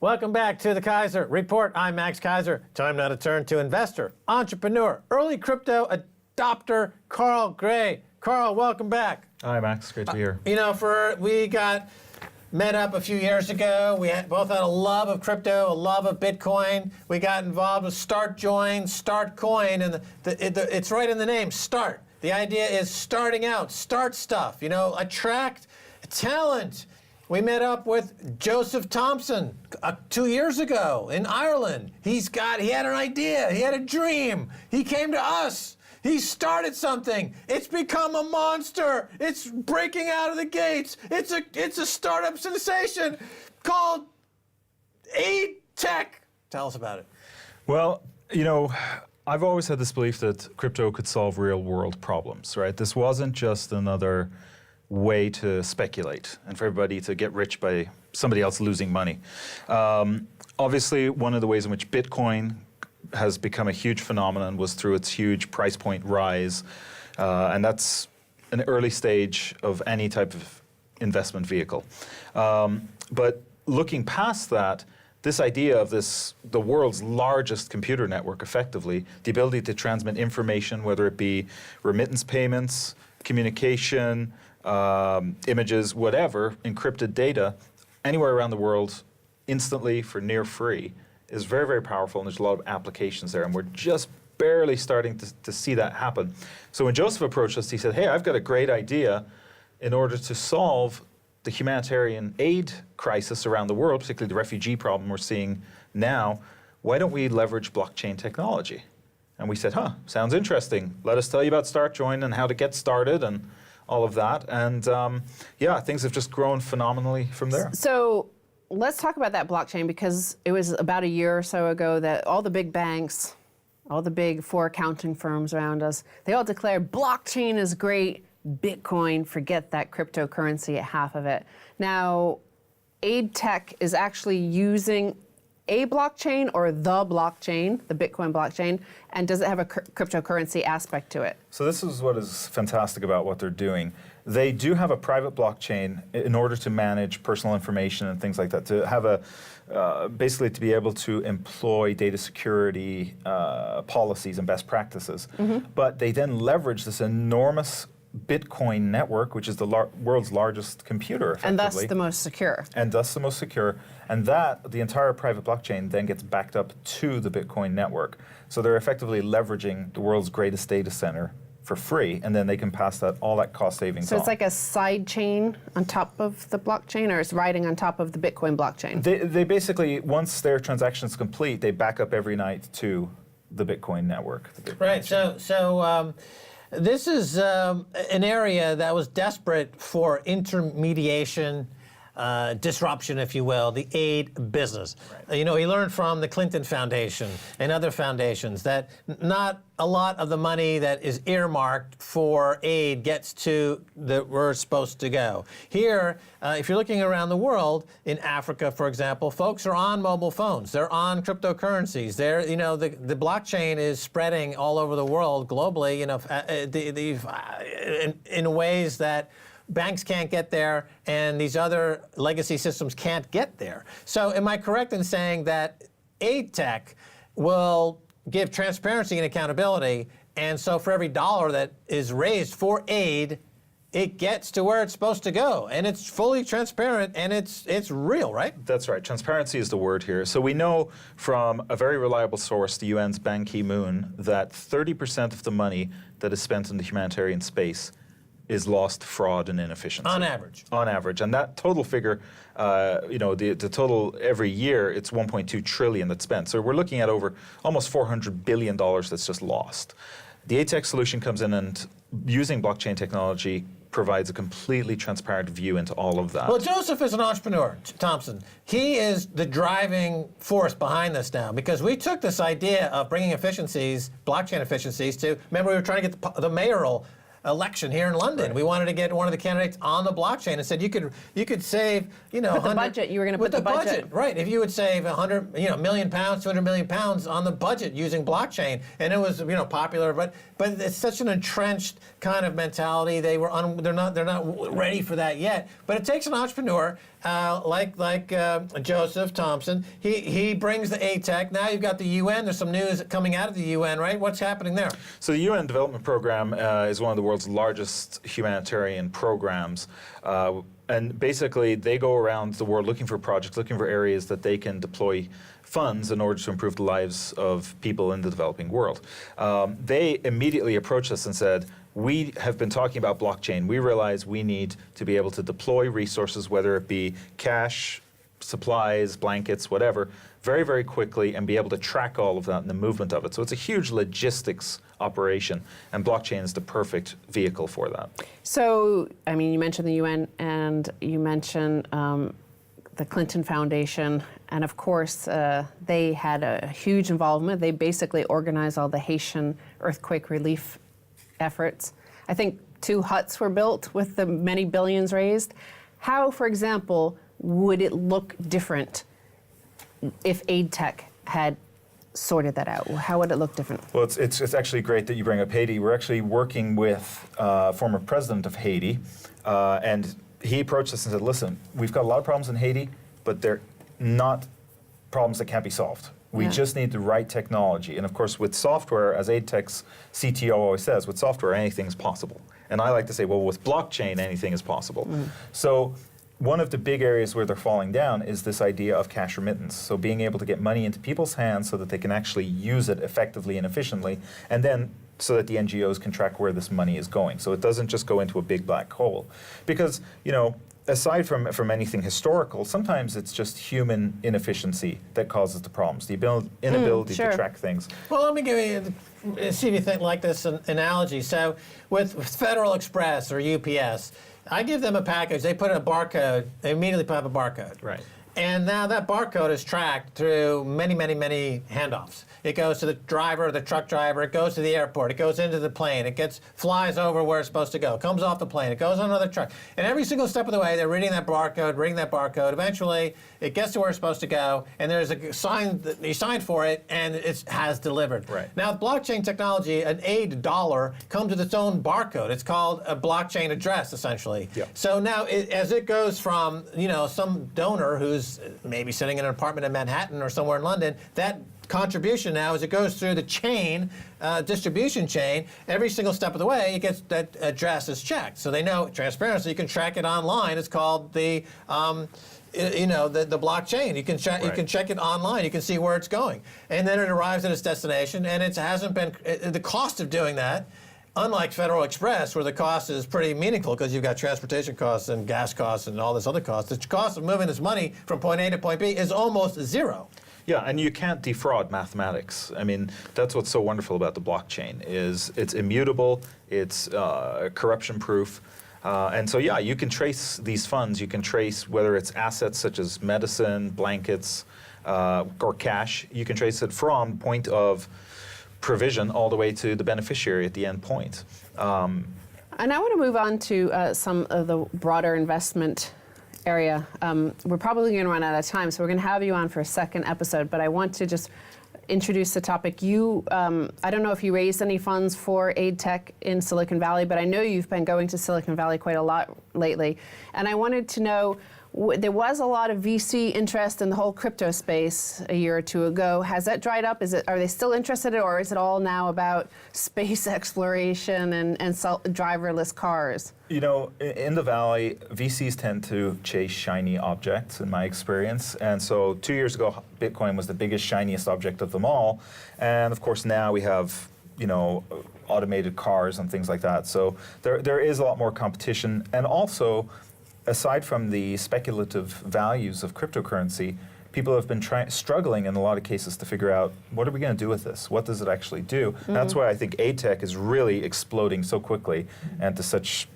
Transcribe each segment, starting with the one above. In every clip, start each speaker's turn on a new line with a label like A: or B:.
A: Welcome back to the Kaiser Report. I'm Max Kaiser. Time now to turn to investor, entrepreneur, early crypto adopter, Carl Gray. Carl, welcome back.
B: Hi, Max. Great to be here.
A: We got met up a few years ago. We both had a love of crypto, a love of Bitcoin. We got involved with StartJoin, StartCoin, and it's right in the name, Start. The idea is starting out, start stuff, attract talent. We met up with Joseph Thompson 2 years ago in Ireland. He had an idea, he had a dream. He came to us. He started something. It's become a monster. It's breaking out of the gates. It's a startup sensation called AidTech. Tell us about it.
B: Well, I've always had this belief that crypto could solve real world problems, right? This wasn't just another way to speculate and for everybody to get rich by somebody else losing money. Obviously, one of the ways in which Bitcoin has become a huge phenomenon was through its huge price point rise, and that's an early stage of any type of investment vehicle. But looking past that, this idea of the world's largest computer network, effectively, the ability to transmit information, whether it be remittance payments, communication, images, whatever, encrypted data, anywhere around the world, instantly for near free, is very, very powerful, and there's a lot of applications there, and we're just barely starting to see that happen. So when Joseph approached us, he said, hey, I've got a great idea in order to solve the humanitarian aid crisis around the world, particularly the refugee problem we're seeing now. Why don't we leverage blockchain technology? And we said, sounds interesting. Let us tell you about StartJoin and how to get started and all of that. And things have just grown phenomenally from there.
C: So let's talk about that blockchain, because it was about a year or so ago that all the big banks, all the big four accounting firms around us, they all declared blockchain is great, Bitcoin, forget that cryptocurrency at half of it. Now, AidTech is actually using a blockchain or the blockchain, the Bitcoin blockchain, and does it have a cryptocurrency aspect to it?
B: So this is what is fantastic about what they're doing. They do have a private blockchain in order to manage personal information and things like that, to have basically to be able to employ data security policies and best practices. Mm-hmm. But they then leverage this enormous Bitcoin network, which is the world's largest computer, effectively.
C: And thus the most secure.
B: And thus the most secure. And that, the entire private blockchain, then gets backed up to the Bitcoin network. So they're effectively leveraging the world's greatest data center for free, and then they can pass all that cost savings on.
C: So it's like a side chain on top of the blockchain, or it's riding on top of the Bitcoin blockchain?
B: They basically, once their transaction is complete, they back up every night to the Bitcoin network.
A: Right, so this is an area that was desperate for intermediation, disruption, if you will, the aid business. Right. He learned from the Clinton Foundation and other foundations that not a lot of the money that is earmarked for aid gets to where it's supposed to go. Here, if you're looking around the world, in Africa, for example, folks are on mobile phones. They're on cryptocurrencies. The blockchain is spreading all over the world globally, in ways that banks can't get there, and these other legacy systems can't get there. So am I correct in saying that AidTech will give transparency and accountability, and so for every dollar that is raised for aid, it gets to where it's supposed to go, and it's fully transparent, and it's real, right?
B: That's right. Transparency is the word here. So we know from a very reliable source, the UN's Ban Ki-moon, that 30% of the money that is spent in the humanitarian space is lost to fraud and inefficiency.
A: On average.
B: On average. And that total figure, the total every year, it's 1.2 trillion that's spent. So we're looking at over almost $400 billion that's just lost. The AidTech solution comes in and, using blockchain technology, provides a completely transparent view into all of that.
A: Well, Joseph is an entrepreneur, Thompson. He is the driving force behind this now, because we took this idea of bringing efficiencies, blockchain efficiencies, remember we were trying to get the mayoral election here in London. Right. We wanted to get one of the candidates on the blockchain and said you could save,
C: With the budget, you were going to put the budget.
A: Right. If you would save £100 million, £200 million on the budget using blockchain, and it was popular, but it's such an entrenched kind of mentality. They're not ready for that yet. But it takes an entrepreneur like Joseph Thompson, he brings the aid tech. Now you've got the UN. There's some news coming out of the UN, right? What's happening there?
B: So the UN Development Program is one of the world's largest humanitarian programs. And basically, they go around the world looking for projects, looking for areas that they can deploy funds in order to improve the lives of people in the developing world. They immediately approached us and said, we have been talking about blockchain. We realize we need to be able to deploy resources, whether it be cash, supplies, blankets, whatever, very, very quickly and be able to track all of that and the movement of it. So it's a huge logistics operation, and blockchain is the perfect vehicle for that.
C: So, I mean, you mentioned the UN and you mentioned the Clinton Foundation, and of course, they had a huge involvement. They basically organized all the Haitian earthquake relief efforts. I think 2 huts were built with the many billions raised. How, for example, would it look different if aid tech had sorted that out? How would it look different?
B: Well, it's actually great that you bring up Haiti. We're actually working with former president of Haiti, and he approached us and said, listen, we've got a lot of problems in Haiti, but they're not problems that can't be solved. We just need the right technology. And of course, with software, as AidTech's CTO always says, with software, anything's possible. And I like to say, well, with blockchain, anything is possible. So one of the big areas where they're falling down is this idea of cash remittance. So being able to get money into people's hands so that they can actually use it effectively and efficiently, and then so that the NGOs can track where this money is going. So it doesn't just go into a big black hole. Because, you know, aside from anything historical, sometimes it's just human inefficiency that causes the problems, the inability to track things.
A: Well, let me give you, see if you think like this analogy. So with Federal Express or UPS, I give them a package, they put in a barcode, they immediately put up a barcode.
B: Right.
A: And now that barcode is tracked through many, many, many handoffs. It goes to the driver, the truck driver, it goes to the airport, it goes into the plane, it flies over where it's supposed to go, comes off the plane, it goes on another truck. And every single step of the way, they're reading that barcode. Eventually, it gets to where it's supposed to go, and there's a sign, you signed for it, and it has delivered.
B: Right.
A: Now, with blockchain technology, an aid dollar comes with its own barcode. It's called a blockchain address, essentially.
B: Yep.
A: So now, as it goes from, you know, some donor who's maybe sitting in an apartment in Manhattan or somewhere in London, that contribution now, as it goes through the chain, distribution chain, every single step of the way, it gets that address is checked. So they know transparency. You can track it online. It's called the, you know, the blockchain. You can check. You can check it online. You can see where it's going, and then it arrives at its destination. And it hasn't been the cost of doing that. Unlike Federal Express, where the cost is pretty meaningful because you've got transportation costs and gas costs and all this other costs, the cost of moving this money from point A to point B is almost zero.
B: Yeah, and you can't defraud mathematics. I mean, that's what's so wonderful about the blockchain is it's immutable, it's corruption-proof, and so yeah, you can trace these funds. You can trace whether it's assets such as medicine, blankets, or cash. You can trace it from point of provision all the way to the beneficiary at the end point.
C: And I want to move on to some of the broader investment area. We're probably going to run out of time, so we're going to have you on for a second episode, but I want to just introduce the topic. You, I don't know if you raised any funds for aid tech in Silicon Valley, but I know you've been going to Silicon Valley quite a lot lately, and I wanted to know, there was a lot of VC interest in the whole crypto space a year or two ago. Has that dried up? Are they still interested, or is it all now about space exploration and driverless cars?
B: You know, in the Valley, VCs tend to chase shiny objects, in my experience. And so 2 years ago, Bitcoin was the biggest, shiniest object of them all. And of course, now we have, you know, automated cars and things like that. So there is a lot more competition. And also, aside from the speculative values of cryptocurrency, people have been struggling in a lot of cases to figure out, what are we going to do with this? What does it actually do? Mm-hmm. That's why I think aid tech is really exploding so quickly and to such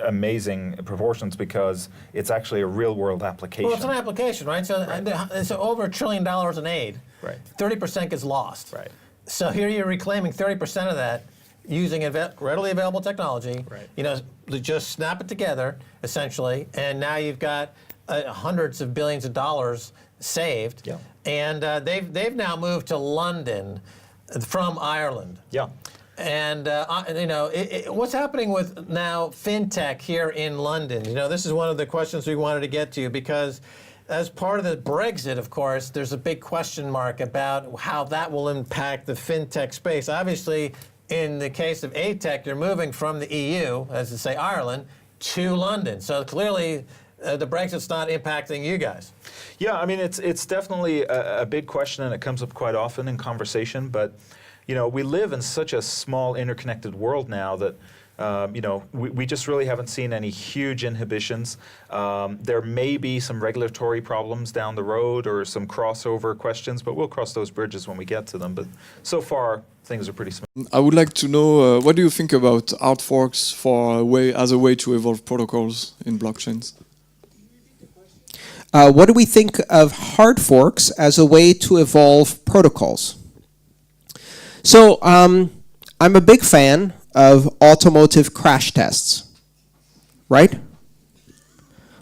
B: amazing proportions, because it's actually a real-world application.
A: Well, it's an application, right? So it's over $1 trillion in aid.
B: Right.
A: 30% gets lost.
B: Right.
A: So here you're reclaiming 30% of that using readily available technology.
B: Right.
A: You know, just snap it together, essentially, and now you've got hundreds of billions of dollars saved.
B: Yeah.
A: And they've now moved to London from Ireland.
B: Yeah.
A: And what's happening with now fintech here in London? This is one of the questions we wanted to get to, because as part of the Brexit, of course, there's a big question mark about how that will impact the fintech space. Obviously, in the case of ATEC, they're moving from the EU, as to say Ireland, to London. So clearly, the Brexit's not impacting you guys.
B: Yeah, I mean, it's definitely a big question, and it comes up quite often in conversation. But we live in such a small, interconnected world now that we just really haven't seen any huge inhibitions. There may be some regulatory problems down the road or some crossover questions, but we'll cross those bridges when we get to them. But so far, things are pretty smooth.
D: I would like to know what do you think about hard forks as a way to evolve protocols in blockchains?
E: What do we think of hard forks as a way to evolve protocols? So I'm a big fan of automotive crash tests, right?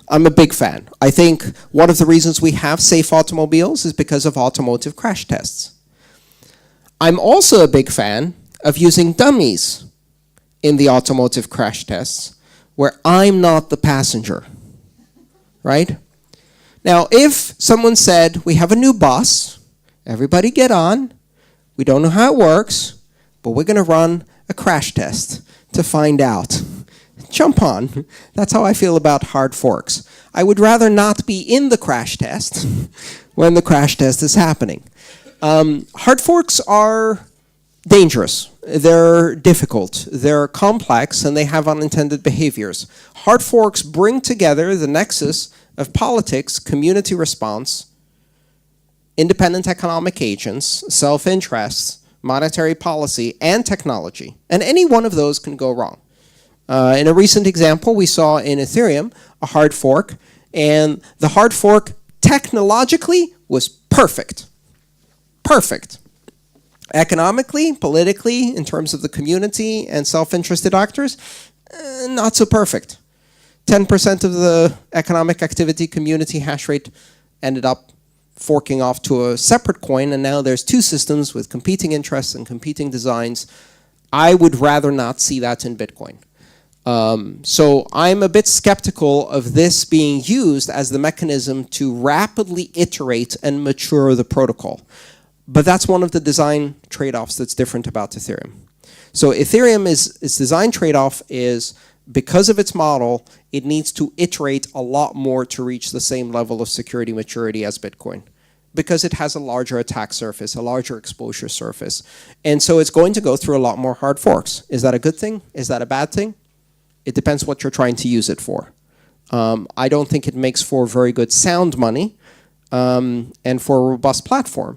E: I'm a big fan. I think one of the reasons we have safe automobiles is because of automotive crash tests. I'm also a big fan of using dummies in the automotive crash tests where I'm not the passenger, right? Now, if someone said, we have a new bus, everybody get on, we don't know how it works, but we're going to run a crash test to find out. Jump on. That's how I feel about hard forks. I would rather not be in the crash test when the crash test is happening. Hard forks are dangerous. They're difficult. They're complex, and they have unintended behaviors. Hard forks bring together the nexus of politics, community response, independent economic agents, self-interests, monetary policy, and technology. And any one of those can go wrong. In a recent example, we saw in Ethereum a hard fork, and the hard fork technologically was perfect. Perfect. Economically, politically, in terms of the community and self-interested actors, not so perfect. 10% of the economic activity community hash rate ended up forking off to a separate coin, and now there's two systems with competing interests and competing designs. I would rather not see that in Bitcoin. So I'm a bit skeptical of this being used as the mechanism to rapidly iterate and mature the protocol. But that's one of the design trade-offs that's different about Ethereum. So Ethereum, its design trade-off is, because of its model, it needs to iterate a lot more to reach the same level of security maturity as Bitcoin, because it has a larger attack surface, a larger exposure surface. And so it's going to go through a lot more hard forks. Is that a good thing? Is that a bad thing? It depends what you're trying to use it for. I don't think it makes for very good sound money and for a robust platform.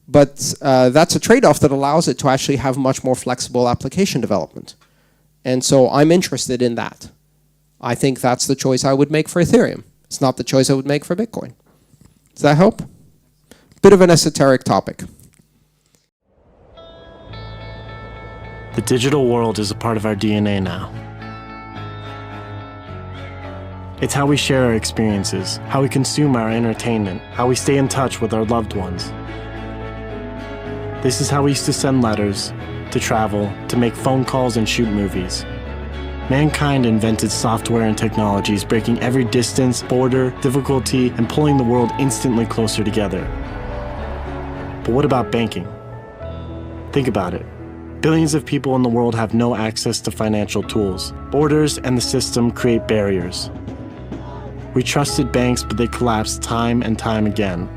E: But that's a trade-off that allows it to actually have much more flexible application development. And so I'm interested in that. I think that's the choice I would make for Ethereum. It's not the choice I would make for Bitcoin. Does that help? Bit of an esoteric topic.
F: The digital world is a part of our DNA now. It's how we share our experiences, how we consume our entertainment, how we stay in touch with our loved ones. This is how we used to send letters, to travel, to make phone calls and shoot movies. Mankind invented software and technologies, breaking every distance, border, difficulty, and pulling the world instantly closer together. But what about banking? Think about it. Billions of people in the world have no access to financial tools. Borders and the system create barriers. We trusted banks, but they collapsed time and time again.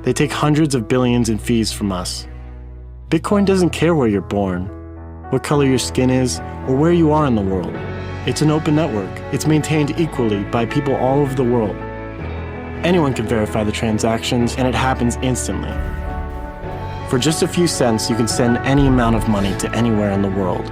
F: They take hundreds of billions in fees from us. Bitcoin doesn't care where you're born, what color your skin is, or where you are in the world. It's an open network. It's maintained equally by people all over the world. Anyone can verify the transactions, and it happens instantly. For just a few cents, you can send any amount of money to anywhere in the world.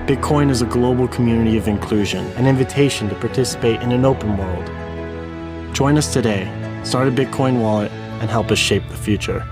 F: Bitcoin is a global community of inclusion, an invitation to participate in an open world. Join us today, start a Bitcoin wallet, and help us shape the future.